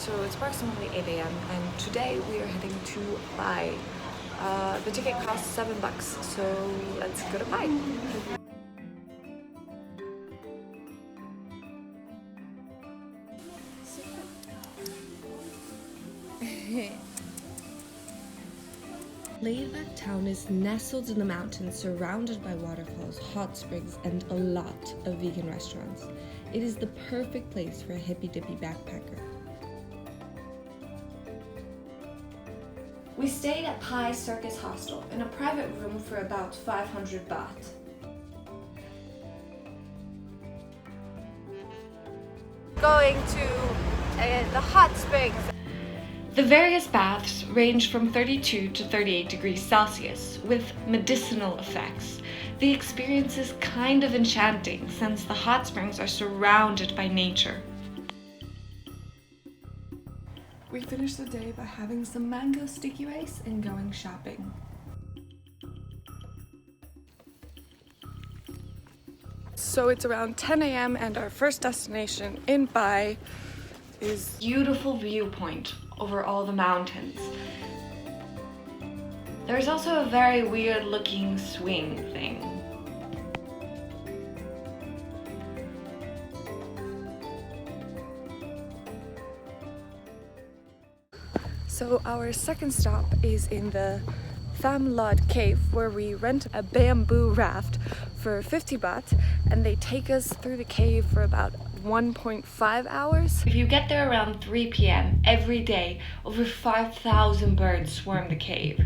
So it's approximately 8 a.m. and today we are heading to Pai. The ticket costs $7, so let's go to Pai. Laid-back town is nestled in the mountains, surrounded by waterfalls, hot springs, and a lot of vegan restaurants. It is the perfect place for a hippy-dippy backpacker. We stayed at Pai Circus Hostel in a private room for about 500 baht. Going to the hot springs. The various baths range from 32 to 38 degrees Celsius with medicinal effects. The experience is kind of enchanting since the hot springs are surrounded by nature. We finished the day by having some mango sticky rice and going shopping. So it's around 10 a.m. and our first destination in Pai is Beautiful viewpoint over all the mountains. There's also a very weird looking swing thing. So our second stop is in the Tham Lod Cave, where we rent a bamboo raft for 50 baht and they take us through the cave for about 1.5 hours. If you get there around 3 p.m. every day, over 5,000 birds swarm the cave.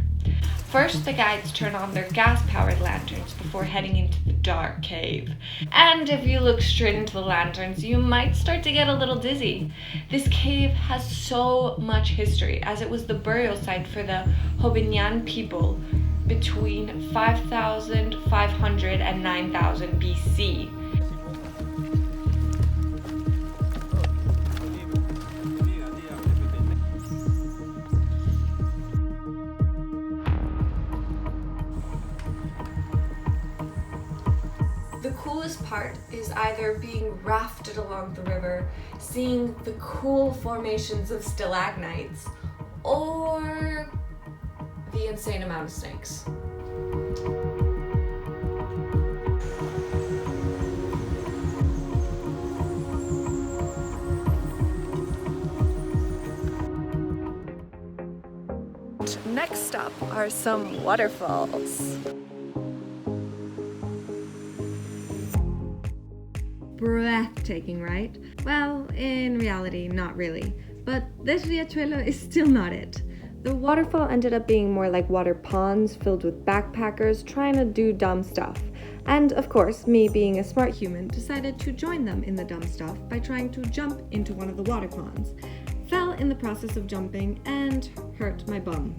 First, the guides turn on their gas-powered lanterns before heading into the dark cave. And if you look straight into the lanterns, you might start to get a little dizzy. This cave has so much history, as it was the burial site for the Hobinyan people between 5,500 and 9,000 BC. The coolest part is either being rafted along the river, seeing the cool formations of stalagmites, or the insane amount of snakes. Next up are some waterfalls. Breathtaking, right? Well, in reality, not really. But this riachuelo is still not it. The waterfall ended up being more like water ponds filled with backpackers trying to do dumb stuff. And of course, me being a smart human decided to join them in the dumb stuff by trying to jump into one of the water ponds. Fell in the process of jumping and hurt my bum.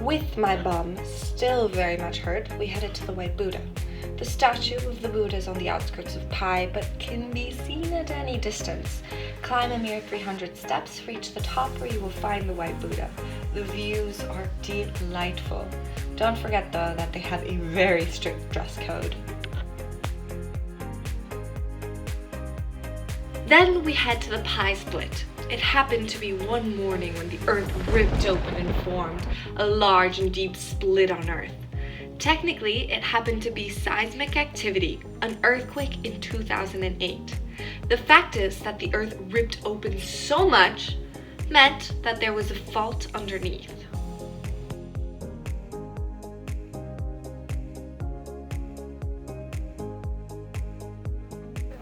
With my bum still very much hurt, we headed to the White Buddha. The statue of the Buddha is on the outskirts of Pai, but can be seen at any distance. Climb a mere 300 steps, reach the top where you will find the White Buddha. The views are delightful. Don't forget though that they have a very strict dress code. Then we head to the Pai Split. It happened to be one morning when the earth ripped open and formed a large and deep split on earth. Technically, it happened to be seismic activity, an earthquake in 2008. The fact is that the earth ripped open so much meant that there was a fault underneath.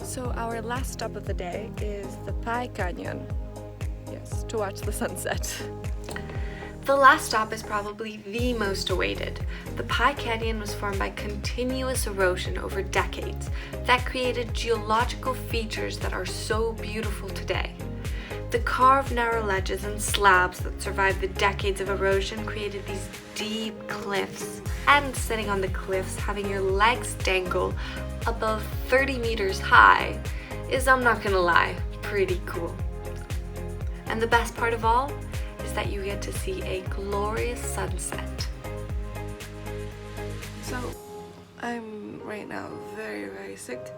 So our last stop of the day is the Pai Canyon. Yes, to watch the sunset. The last stop is probably the most awaited. The Pai Canyon was formed by continuous erosion over decades that created geological features that are so beautiful today. The carved narrow ledges and slabs that survived the decades of erosion created these deep cliffs. And sitting on the cliffs, having your legs dangle above 30 meters high is, I'm not gonna lie, pretty cool. And the best part of all is that you get to see a glorious sunset. So I'm right now very sick,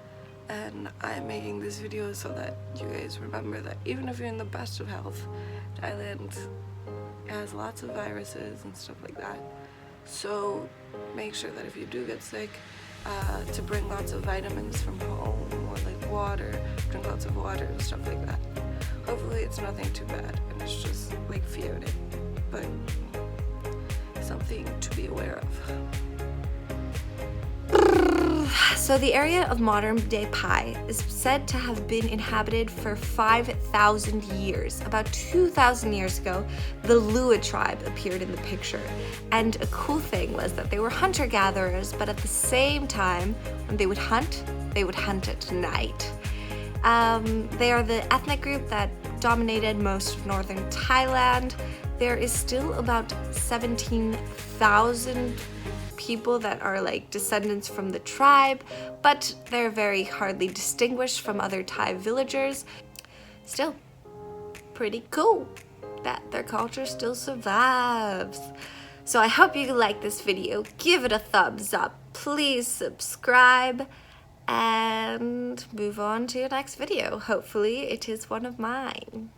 and I'm making this video so that you guys remember that even if you're in the best of health, Thailand has lots of viruses and stuff like that. So make sure that if you do get sick, to bring lots of vitamins from home, or like water, drink lots of water and stuff like that. Hopefully it's nothing too bad and it's just like fiery, but something to be aware of. So the area of modern-day Pai is said to have been inhabited for 5,000 years. About 2,000 years ago, the Lua tribe appeared in the picture. And a cool thing was that they were hunter-gatherers, but at the same time, when they would hunt at night. They are the ethnic group that dominated most of northern Thailand. There is still about 17,000 people that are like descendants from the tribe, but they're very hardly distinguished from other Thai villagers. Still, pretty cool that their culture still survives. So I hope you like this video. Give it a thumbs up. Please subscribe and move on to your next video. Hopefully it is one of mine.